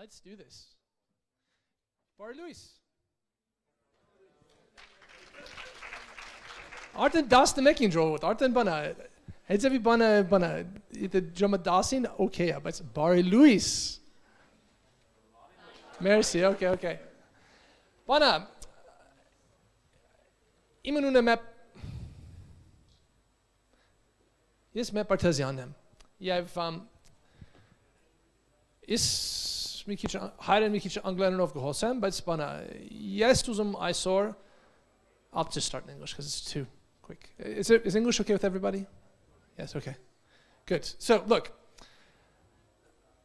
Let's do this. Bar Luis. Arten das de mekin drot. Arten bana. Heads every bana the drama dasin okay, but Bar Luis. Merci. Okay. Bana. Imanuna map. Yes, map Bartelsian. Yeah, is Mikicha Hayden Mikicha Angleran of Gehosam, but Spana. Yes, to some I saw. I'll just start in English because it's too quick. Is English okay with everybody? Yes, okay. Good. So, look,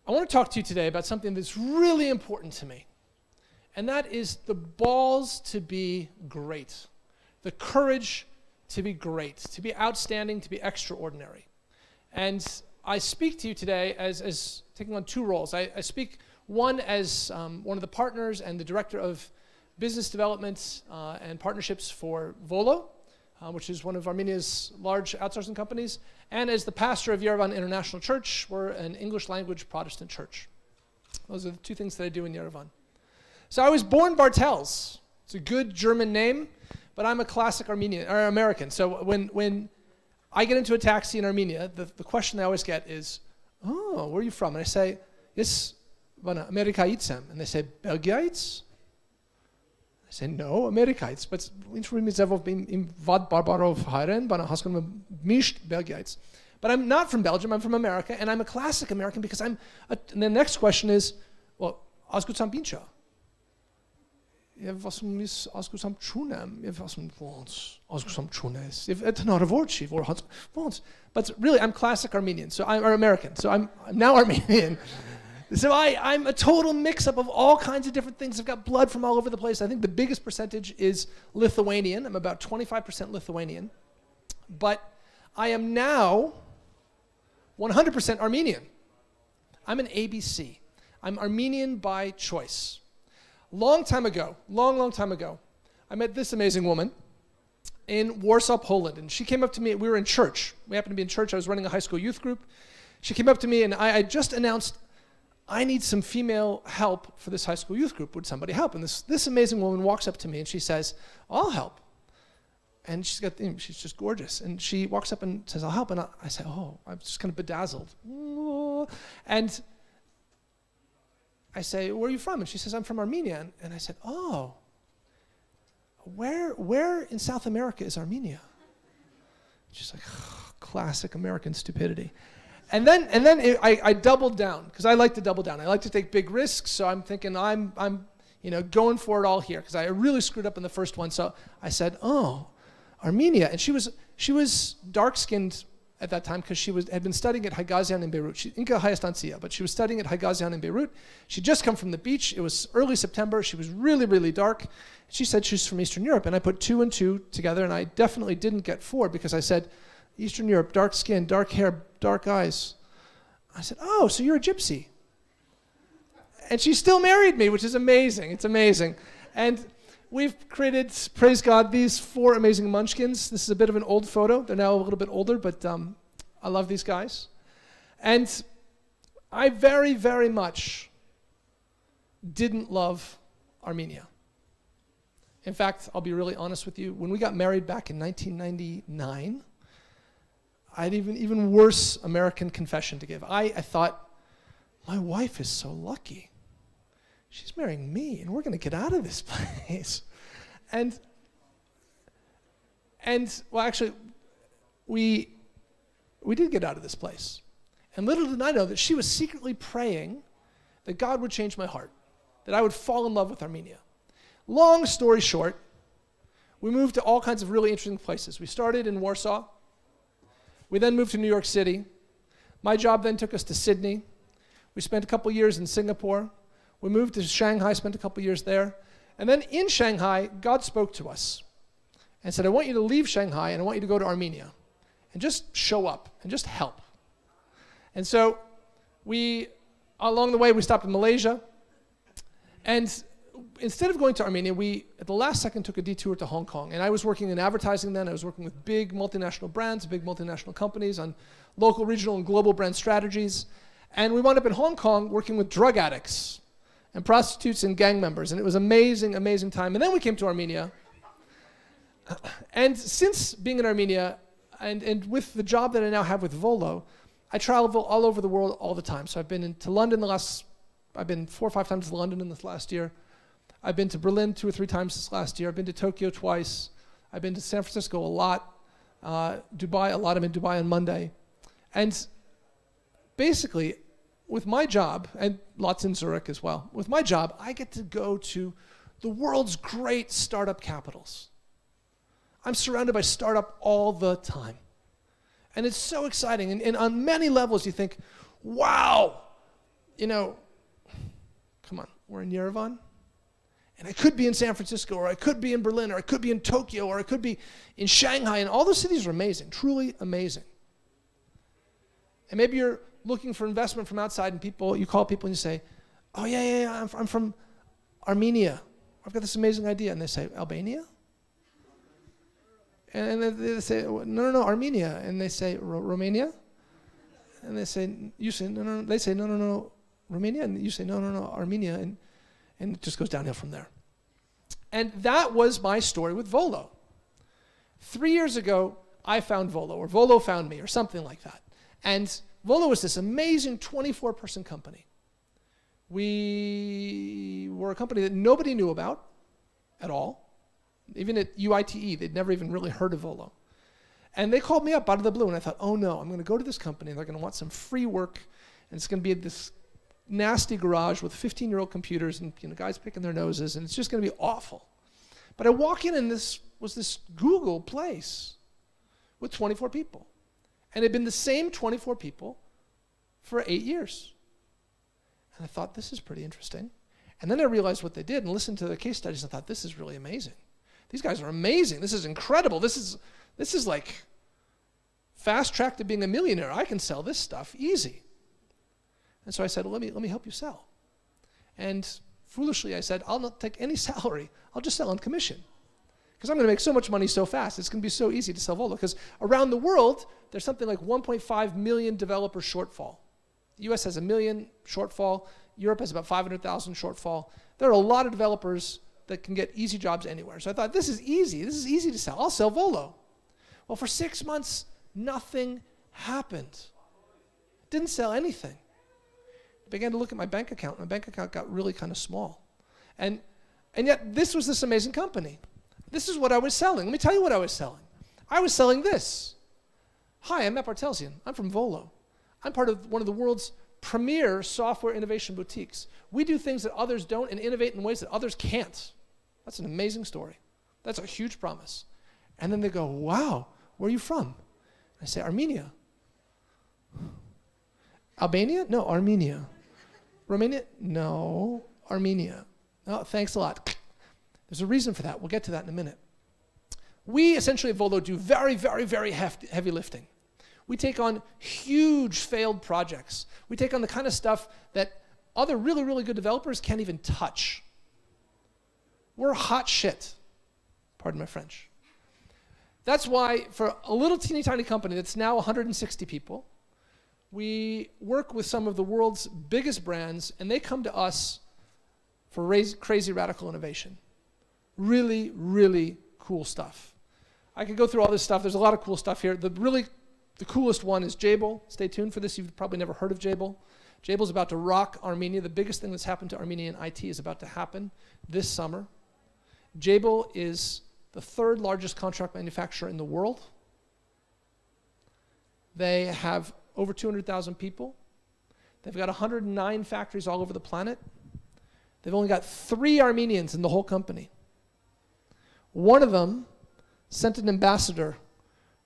I want to talk to you today about something that's really important to me, and that is the balls to be great, the courage to be great, to be outstanding, to be extraordinary. And I speak to you today as taking on two roles. I speak one as one of the partners and the director of business development and partnerships for Volo, which is one of Armenia's large outsourcing companies, and as the pastor of Yerevan International Church. We're an English language Protestant church. Those are the two things that I do in Yerevan. So I was born Bartels. It's a good German name, but I'm a classic American. So when I get into a taxi in Armenia, the question I always get is, oh, where are you from? And I say, yes, Amerikaitzem. And they say, Belgiaites? I say, no, Amerikaites. But vad Barbarov Hayren, misht Belgiaites. But I'm not from Belgium, I'm from America, and I'm a classic American because and the next question is, well, Askutsam Pincha. But really, I'm classic Armenian, so I'm American, so I'm now Armenian. So I'm a total mix-up of all kinds of different things. I've got blood from all over the place. I think the biggest percentage is Lithuanian. I'm about 25% Lithuanian. But I am now 100% Armenian. I'm an ABC. I'm Armenian by choice. Long time ago, long time ago, I met this amazing woman in Warsaw, Poland. And she came up to me. We were in church. We happened to be in church. I was running a high school youth group. She came up to me, and I just announced, I need some female help for this high school youth group. Would somebody help? And this amazing woman walks up to me, and she says, I'll help. And she's just gorgeous. And she walks up and says, I'll help. And I say, oh, I'm just kind of bedazzled. And I say, where are you from? And she says, I'm from Armenia. And I said, oh, where in South America is Armenia? She's like, classic American stupidity. And then I doubled down, because I like to double down. I like to take big risks, so I'm thinking I'm going for it all here, because I really screwed up in the first one. So I said, oh, Armenia. And she was dark-skinned at that time because she had been studying at Haigazian in Beirut. Inka Hayastancia, but she was studying at Haigazian in Beirut. She'd just come from the beach. It was early September. She was really, really dark. She said she's from Eastern Europe, and I put 2 and 2 together, and I definitely didn't get 4 because I said, Eastern Europe, dark skin, dark hair, dark eyes. I said, oh, so you're a gypsy. And she still married me, which is amazing. It's amazing. And we've created, praise God, these 4 amazing munchkins. This is a bit of an old photo. They're now a little bit older, but I love these guys. And I very, very much didn't love Armenia. In fact, I'll be really honest with you. When we got married back in 1999, I had even worse American confession to give. I thought, my wife is so lucky. She's marrying me, and we're going to get out of this place. And well, actually, we did get out of this place. And little did I know that she was secretly praying that God would change my heart, that I would fall in love with Armenia. Long story short, we moved to all kinds of really interesting places. We started in Warsaw. We then moved to New York City. My job then took us to Sydney. We spent a couple years in Singapore. We moved to Shanghai, spent a couple years there. And then in Shanghai, God spoke to us and said, I want you to leave Shanghai and I want you to go to Armenia and just show up and just help. And so along the way, we stopped in Malaysia. And instead of going to Armenia, we, at the last second, took a detour to Hong Kong. And I was working in advertising then. I was working with big multinational brands, big multinational companies on local, regional, and global brand strategies. And we wound up in Hong Kong working with drug addicts and prostitutes and gang members. And it was amazing, amazing time. And then we came to Armenia. And since being in Armenia, and with the job that I now have with Volo, I travel all over the world all the time. So I've been to London I've been 4 or 5 times to London in this last year. I've been to Berlin 2 or 3 times this last year. I've been to Tokyo twice. I've been to San Francisco a lot. Dubai a lot. I'm in Dubai on Monday. And basically, with my job, and lots in Zurich as well, with my job, I get to go to the world's great startup capitals. I'm surrounded by startup all the time. And it's so exciting. And on many levels, you think, wow, you know, come on, we're in Yerevan. And I could be in San Francisco, or I could be in Berlin, or I could be in Tokyo, or I could be in Shanghai. And all those cities are amazing, truly amazing. And maybe you're looking for investment from outside, and you call people and you say, oh, yeah, I'm from Armenia. I've got this amazing idea. And they say, Albania? And they say, no, Armenia. And they say, Romania? And they say, you say, no. They say, no, Romania. And you say, no, Armenia. And it just goes downhill from there. And that was my story with Volo. 3 years ago, I found Volo, or Volo found me, or something like that. And Volo was this amazing 24-person company. We were a company that nobody knew about at all. Even at UITE, they'd never even really heard of Volo. And they called me up out of the blue, and I thought, oh no, I'm going to go to this company, and they're going to want some free work, and it's going to be this nasty garage with 15-year-old computers and guys picking their noses, and it's just going to be awful. But I walk in, and this was this Google place with 24 people. And it had been the same 24 people for 8 years. And I thought, this is pretty interesting. And then I realized what they did and listened to the case studies and thought, this is really amazing. These guys are amazing. This is incredible. This is like fast track to being a millionaire. I can sell this stuff easy. And so I said, well, let me help you sell. And foolishly I said, I'll not take any salary. I'll just sell on commission. Because I'm going to make so much money so fast. It's going to be so easy to sell Volo. Because around the world, there's something like 1.5 million developer shortfall. The US has 1 million shortfall. Europe has about 500,000 shortfall. There are a lot of developers that can get easy jobs anywhere. So I thought, this is easy. This is easy to sell. I'll sell Volo. Well, for 6 months, nothing happened. Didn't sell anything. I began to look at my bank account. My bank account got really kind of small. And yet, this was this amazing company. This is what I was selling. Let me tell you what I was selling. I was selling this. Hi, I'm Bartelsian. I'm from Volo. I'm part of one of the world's premier software innovation boutiques. We do things that others don't and innovate in ways that others can't. That's an amazing story. That's a huge promise. And then they go, wow, where are you from? I say, Armenia. Albania? No, Armenia. Romania? No, Armenia. Oh, thanks a lot. There's a reason for that. We'll get to that in a minute. We essentially at Volo do very, very, very heavy lifting. We take on huge failed projects. We take on the kind of stuff that other really, really good developers can't even touch. We're hot shit. Pardon my French. That's why for a little teeny tiny company that's now 160 people, we work with some of the world's biggest brands, and they come to us for crazy radical innovation. Really, really cool stuff. I could go through all this stuff. There's a lot of cool stuff here. The coolest one is Jabil. Stay tuned for this. You've probably never heard of Jabil. Jabil's about to rock Armenia. The biggest thing that's happened to Armenian IT is about to happen this summer. Jabil is the 3rd largest contract manufacturer in the world. They have over 200,000 people. They've got 109 factories all over the planet. They've only got 3 Armenians in the whole company. One of them sent an ambassador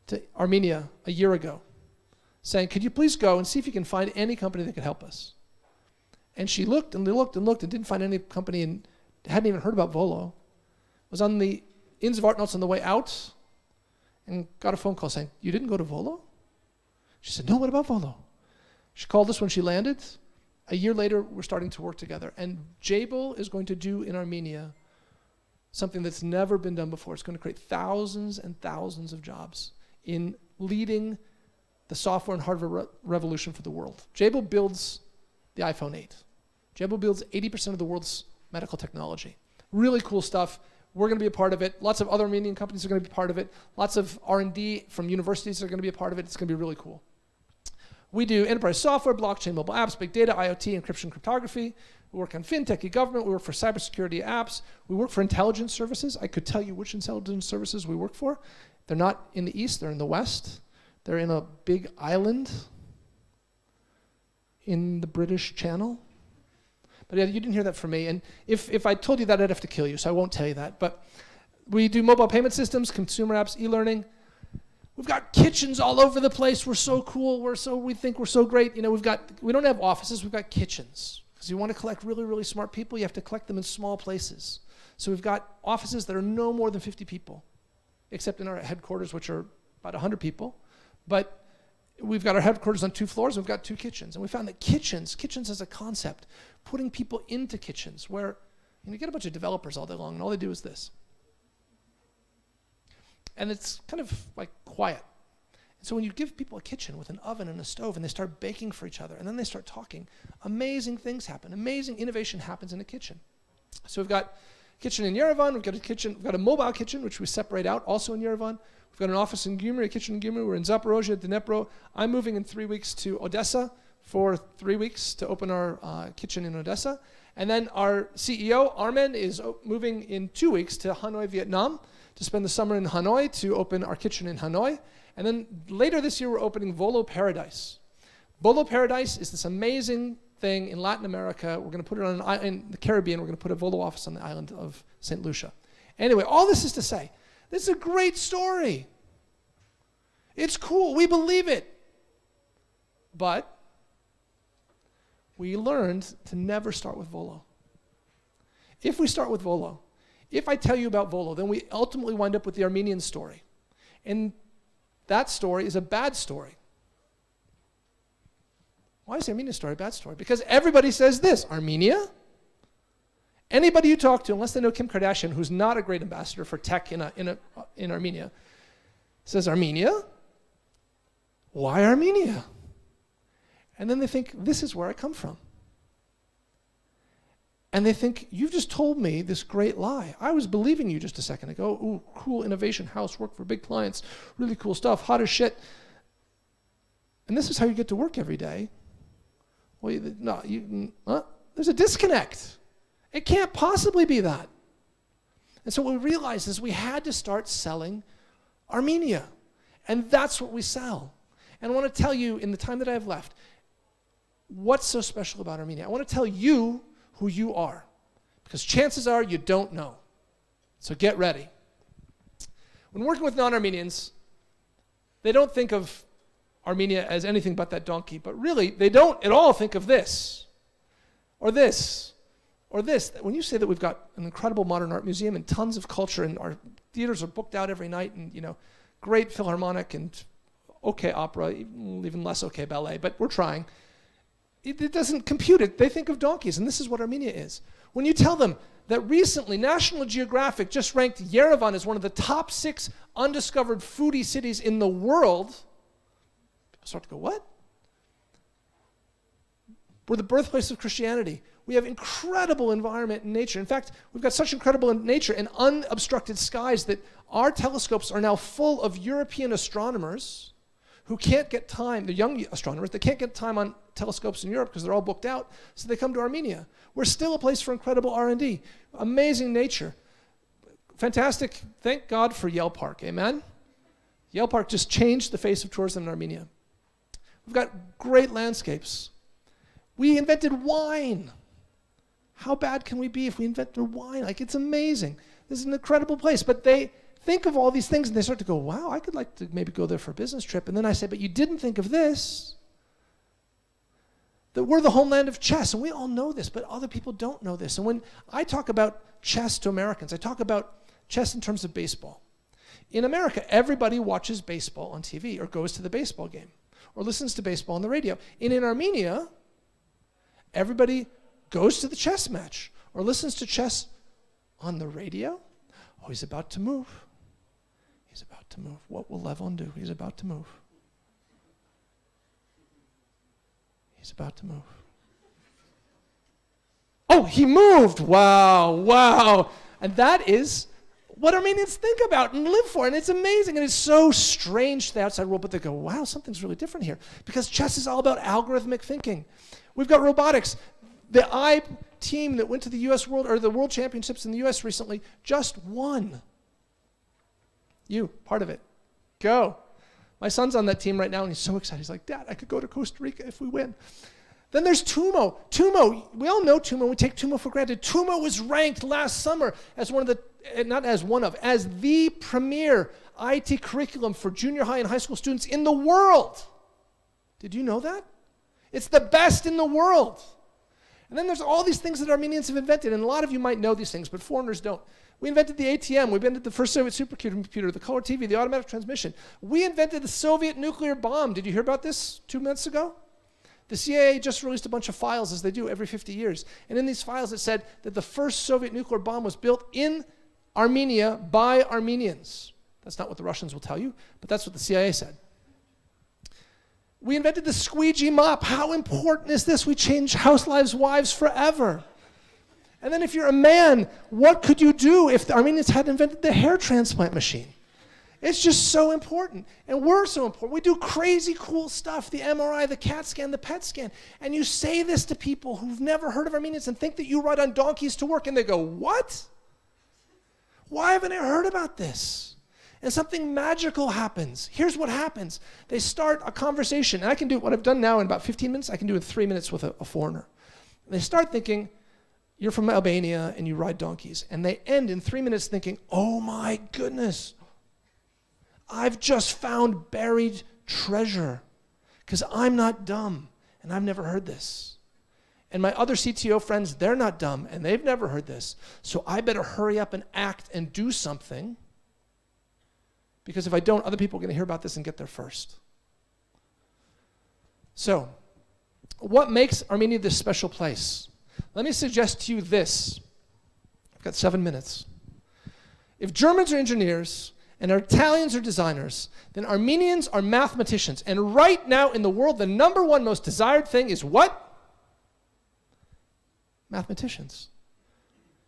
to Armenia a year ago, saying, could you please go and see if you can find any company that could help us? And she looked and looked and looked and didn't find any company and hadn't even heard about Volo. Was on the Innsvartnots on the way out and got a phone call saying, you didn't go to Volo? She said, no, what about Volo? She called us when she landed. A year later, we're starting to work together. And Jabil is going to do in Armenia something that's never been done before. It's going to create thousands and thousands of jobs in leading the software and hardware revolution for the world. Jabil builds the iPhone 8. JetBlue builds 80% of the world's medical technology. Really cool stuff. We're going to be a part of it. Lots of other Armenian companies are going to be part of it. Lots of R&D from universities are going to be a part of it. It's going to be really cool. We do enterprise software, blockchain, mobile apps, big data, IoT, encryption, cryptography. We work on fintech, e-government. We work for cybersecurity apps. We work for intelligence services. I could tell you which intelligence services we work for. They're not in the east. They're in the west. They're in a big island in the British Channel. But yeah, you didn't hear that from me. And if I told you that, I'd have to kill you, so I won't tell you that. But we do mobile payment systems, consumer apps, e-learning. We've got kitchens all over the place. We're so cool. We think we're so great. You know, we don't have offices. We've got kitchens. Because you want to collect really, really smart people, you have to collect them in small places. So we've got offices that are no more than 50 people, except in our headquarters, which are about 100 people. But we've got our headquarters on 2 floors, and we've got 2 kitchens. And we found that kitchens as a concept, putting people into kitchens where you get a bunch of developers all day long, and all they do is this. And it's kind of like quiet. And so when you give people a kitchen with an oven and a stove, and they start baking for each other, and then they start talking, amazing things happen. Amazing innovation happens in a kitchen. So we've got a kitchen in Yerevan. We've got a mobile kitchen, which we separate out, also in Yerevan. We've got an office in Gyumri, a kitchen in Gyumri. We're in Zaporozhye, Dnipro. I'm moving in 3 weeks to Odessa for 3 weeks to open our kitchen in Odessa. And then our CEO, Armen, is moving in 2 weeks to Hanoi, Vietnam, to spend the summer in Hanoi to open our kitchen in Hanoi. And then later this year, we're opening Volo Paradise. Volo Paradise is this amazing thing in Latin America. We're going to put it on in the Caribbean. We're going to put a Volo office on the island of St. Lucia. Anyway, all this is to say, this is a great story. It's cool. We believe it. But we learned to never start with Volo. If we start with Volo, if I tell you about Volo, then we ultimately wind up with the Armenian story. And that story is a bad story. Why is the Armenian story a bad story? Because everybody says this, Armenia? Anybody you talk to, unless they know Kim Kardashian, who's not a great ambassador for tech in Armenia, says, Armenia? Why Armenia? And then they think, this is where I come from. And they think, you've just told me this great lie. I was believing you just a second ago. Ooh, cool innovation house, work for big clients, really cool stuff, hot as shit. And this is how you get to work every day. Well, there's a disconnect. It can't possibly be that. And so what we realized is we had to start selling Armenia. And that's what we sell. And I want to tell you, in the time that I have left, what's so special about Armenia. I want to tell you who you are, because chances are you don't know. So get ready. When working with non-Armenians, they don't think of Armenia as anything but that donkey, but really they don't at all think of this, or this, or this. When you say that we've got an incredible modern art museum and tons of culture, and our theaters are booked out every night, and great philharmonic and okay opera, even less okay ballet, but we're trying. It doesn't compute it. They think of donkeys, and this is what Armenia is. When you tell them that recently National Geographic just ranked Yerevan as one of the top 6 undiscovered foodie cities in the world, people start to go, what? We're the birthplace of Christianity. We have incredible environment and nature. In fact, we've got such incredible nature and unobstructed skies that our telescopes are now full of European astronomers who can't get time, the young astronomers, they can't get time on telescopes in Europe because they're all booked out, so they come to Armenia. We're still a place for incredible R&D, amazing nature, fantastic. Thank God for Yale Park, amen? Yale Park just changed the face of tourism in Armenia. We've got great landscapes. We invented wine. How bad can we be if we invented wine? Like, it's amazing. This is an incredible place, but they think of all these things and they start to go, wow, I could like to maybe go there for a business trip. And then I say, but you didn't think of this, that we're the homeland of chess. And we all know this, but other people don't know this. And when I talk about chess to Americans, I talk about chess in terms of baseball. In America, everybody watches baseball on TV or goes to the baseball game or listens to baseball on the radio. And in Armenia, everybody goes to the chess match or listens to chess on the radio. Oh, he's about to move. He's about to move. What will Levon do? He's about to move. He's about to move. Oh, he moved. Wow, wow. And that is what Armenians think about and live for. And it's amazing. And it's so strange to the outside world, but they go, wow, something's really different here. Because chess is all about algorithmic thinking. We've got robotics. The I team that went to the US World, or the World Championships in the US recently, just won. You, part of it. Go. My son's on that team right now, and he's so excited. He's like, Dad, I could go to Costa Rica if we win. Then there's Tumo. Tumo, we all know Tumo. We take Tumo for granted. Tumo was ranked last summer as one of the, not as one of, as the premier IT curriculum for junior high and high school students in the world. Did you know that? It's the best in the world. And then there's all these things that Armenians have invented, and a lot of you might know these things, but foreigners don't. We invented the ATM. We invented the first Soviet supercomputer, the color TV, the automatic transmission. We invented the Soviet nuclear bomb. Did you hear about this 2 months ago? The CIA just released a bunch of files, as they do every 50 years. And in these files, it said that the first Soviet nuclear bomb was built in Armenia by Armenians. That's not what the Russians will tell you, but that's what the CIA said. We invented the squeegee mop. How important is this? We changed housewives' wives forever. And then if you're a man, what could you do if the Armenians had invented the hair transplant machine? It's just so important. And we're so important. We do crazy cool stuff, the MRI, the CAT scan, the PET scan. And you say this to people who've never heard of Armenians and think that you ride on donkeys to work, and they go, what? Why haven't I heard about this? And something magical happens. Here's what happens. They start a conversation. And I can do what I've done now in about 15 minutes. I can do it in 3 minutes with a foreigner. And they start thinking, you're from Albania and you ride donkeys. And they end in 3 minutes thinking, oh my goodness, I've just found buried treasure because I'm not dumb and I've never heard this. And my other CTO friends, they're not dumb and they've never heard this. So I better hurry up and act and do something, because if I don't, other people are going to hear about this and get there first. So, what makes Armenia this special place? Let me suggest to you this. I've got 7 minutes. If Germans are engineers and Italians are designers, then Armenians are mathematicians. And right now in the world, the #1 most desired thing is what? Mathematicians.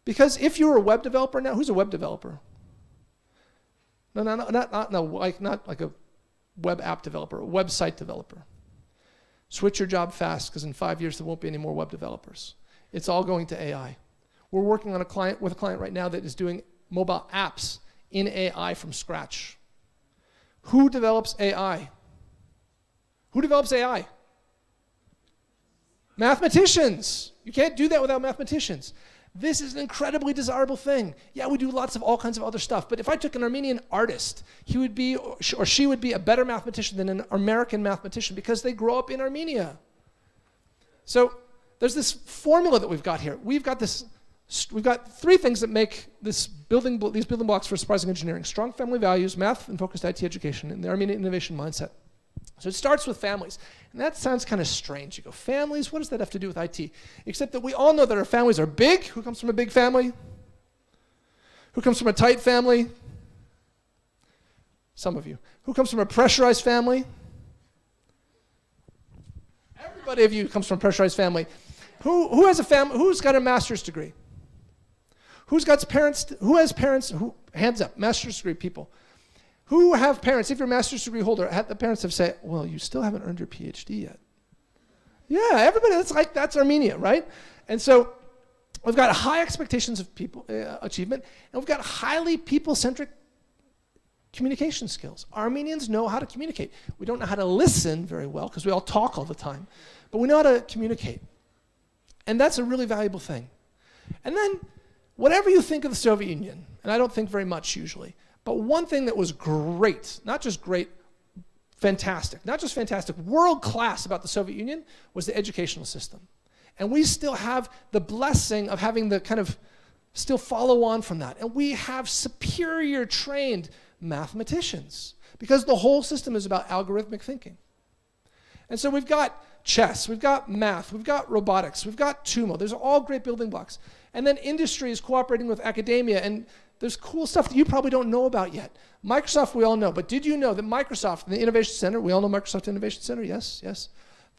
Because if you're a web developer now, who's a web developer? No, not like a web app developer, a website developer. Switch your job fast, because in 5 years there won't be any more web developers. It's all going to AI. We're working on with a client right now that is doing mobile apps in AI from scratch. Who develops AI? Who develops AI? Mathematicians. You can't do that without mathematicians. This is an incredibly desirable thing. Yeah, we do lots of all kinds of other stuff, but if I took an Armenian artist, he would be, or she would be, a better mathematician than an American mathematician because they grow up in Armenia. So there's this formula that we've got here. We've got 3 things that make these building blocks for surprising engineering: strong family values, math and focused IT education, and the Armenian innovation mindset. So it starts with families. And that sounds kind of strange. You go, families? What does that have to do with IT? Except that we all know that our families are big. Who comes from a big family? Who comes from a tight family? Some of you. Who comes from a pressurized family? Everybody of you comes from a pressurized family. Who has a family? Who's got a master's degree? Who has parents? Hands up, master's degree people. Who have parents, if you're a master's degree holder, the parents have said, well, you still haven't earned your PhD yet. Yeah, everybody, that's Armenia, right? And so we've got high expectations of people achievement, and we've got highly people-centric communication skills. Armenians know how to communicate. We don't know how to listen very well, because we all talk all the time, but we know how to communicate. And that's a really valuable thing. And then, whatever you think of the Soviet Union, and I don't think very much usually, but one thing that was great, not just great, fantastic, not just fantastic, world-class about the Soviet Union was the educational system. And we still have the blessing of having the kind of still follow on from that. And we have superior trained mathematicians because the whole system is about algorithmic thinking. And so we've got chess, we've got math, we've got robotics, we've got Tumo. There's all great building blocks. And then industry is cooperating with academia, and there's cool stuff that you probably don't know about yet. Microsoft, we all know, but did you know that Microsoft, the Innovation Center, we all know Microsoft Innovation Center, yes, yes.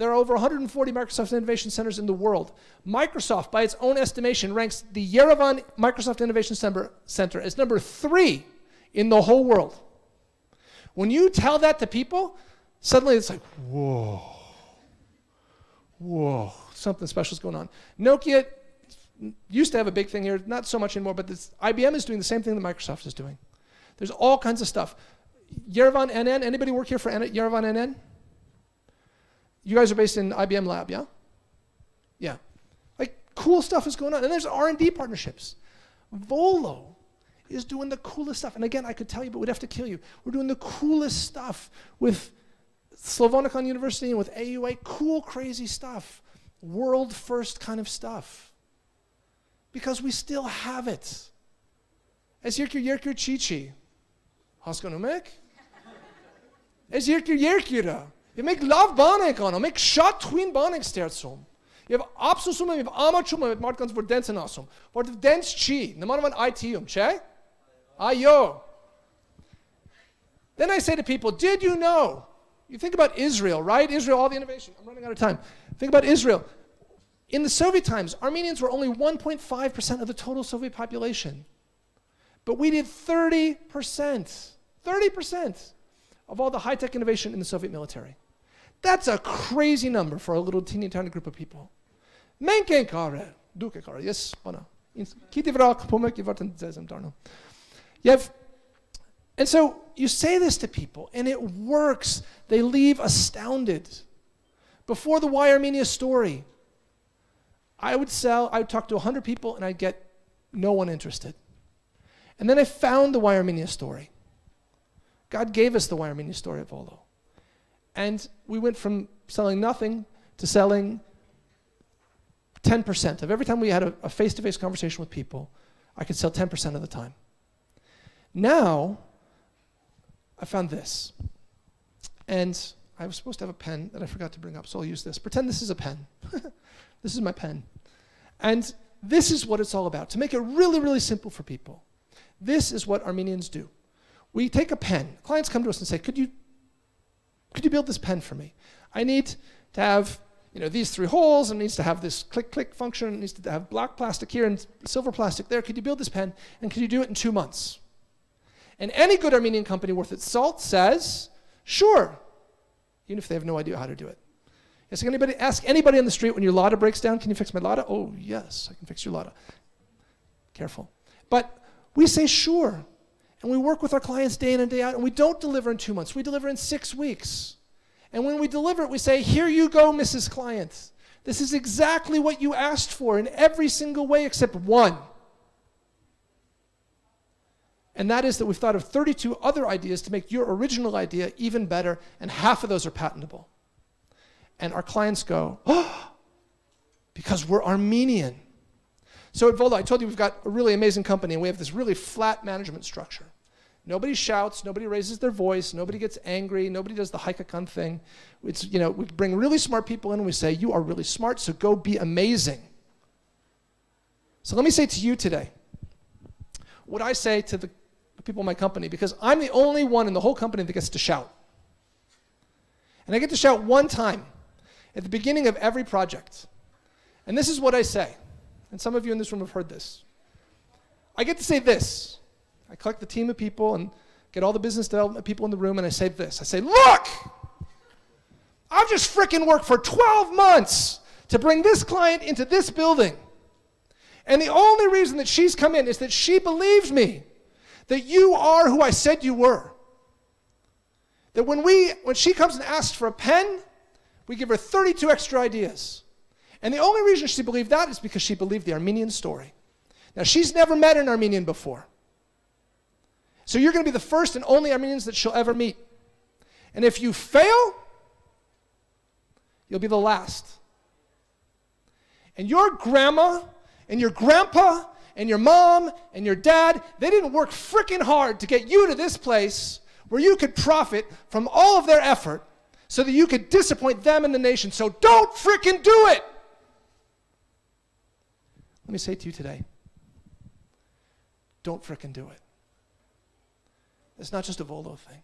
There are over 140 Microsoft Innovation Centers in the world. Microsoft, by its own estimation, ranks the Yerevan Microsoft Innovation Center as number 3 in the whole world. When you tell that to people, suddenly it's like, whoa, whoa, something special is going on. Nokia used to have a big thing here, not so much anymore, but IBM is doing the same thing that Microsoft is doing. There's all kinds of stuff. Yerevan NN, anybody work here for Yerevan NN? You guys are based in IBM Lab, yeah? Yeah. Like, cool stuff is going on. And there's R&D partnerships. Volo is doing the coolest stuff. And again, I could tell you, but we'd have to kill you. We're doing the coolest stuff with Slavonikon University and with AUA. Cool, crazy stuff. World first kind of stuff. Because we still have it. Ez yerkir chichi. Haskanumek? Ez yerkir. You make love banek on, make shot twin banek stertsum. You have absusum, you have amachum, with markans for dance and asum. For the dance chi, the man of an itium, che? Ayo. Then I say to people, did you know? You think about Israel, right? Israel, all the innovation. I'm running out of time. Think about Israel. In the Soviet times, Armenians were only 1.5% of the total Soviet population. But we did 30%. 30% of all the high-tech innovation in the Soviet military. That's a crazy number for a little teeny tiny group of people. Yes, and so you say this to people, and it works. They leave astounded. Before the Why Armenia story, I would talk to 100 people, and I'd get no one interested. And then I found the Why Armenia story. God gave us the Why Armenia story at Volo. And we went from selling nothing to selling 10%. Of every time we had a face-to-face conversation with people, I could sell 10% of the time. Now, I found this. And I was supposed to have a pen that I forgot to bring up, so I'll use this. Pretend this is a pen. This is my pen. And this is what it's all about. To make it really, really simple for people, this is what Armenians do. We take a pen. Clients come to us and say, could you build this pen for me? I need to have these 3 holes, and it needs to have this click-click function, it needs to have black plastic here and silver plastic there. Could you build this pen, and could you do it in 2 months? And any good Armenian company worth its salt says, sure, even if they have no idea how to do it. Yes, ask anybody on the street when your Lada breaks down, can you fix my Lada? Oh, yes, I can fix your Lada. Careful. But we say, sure. And we work with our clients day in and day out, and we don't deliver in 2 months. We deliver in 6 weeks. And when we deliver it, we say, here you go, Mrs. Client. This is exactly what you asked for in every single way except one. And that is that we've thought of 32 other ideas to make your original idea even better, and half of those are patentable. And our clients go, oh, because we're Armenian. So at Volo, I told you we've got a really amazing company, and we have this really flat management structure. Nobody shouts, nobody raises their voice, nobody gets angry, nobody does the haikakan thing. It's, we bring really smart people in, and we say, you are really smart, so go be amazing. So let me say to you today, what I say to the people in my company, because I'm the only one in the whole company that gets to shout. And I get to shout one time at the beginning of every project. And this is what I say. And some of you in this room have heard this. I get to say this. I collect the team of people and get all the business development people in the room, and I say this. I say, look, I've just frickin' worked for 12 months to bring this client into this building. And the only reason that she's come in is that she believes me, that you are who I said you were. That when she comes and asks for a pen, we give her 32 extra ideas. And the only reason she believed that is because she believed the Armenian story. Now, she's never met an Armenian before. So you're going to be the first and only Armenians that she'll ever meet. And if you fail, you'll be the last. And your grandma and your grandpa and your mom and your dad, they didn't work frickin' hard to get you to this place where you could profit from all of their effort so that you could disappoint them and the nation. So don't frickin' do it. Let me say to you today, don't frickin' do it. It's not just a Volo thing.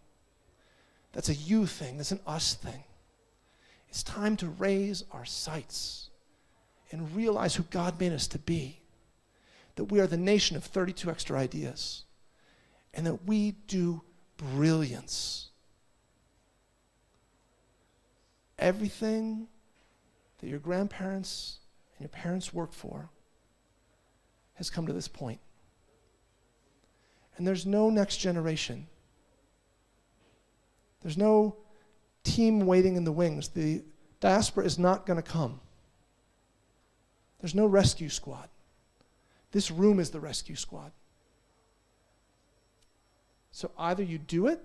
That's a you thing. That's an us thing. It's time to raise our sights and realize who God made us to be. That we are the nation of 32 extra ideas. And that we do brilliance. Everything that your grandparents and your parents worked for has come to this point. And there's no next generation. There's no team waiting in the wings. The diaspora is not going to come. There's no rescue squad. This room is the rescue squad. So either you do it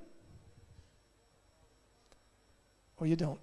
or you don't.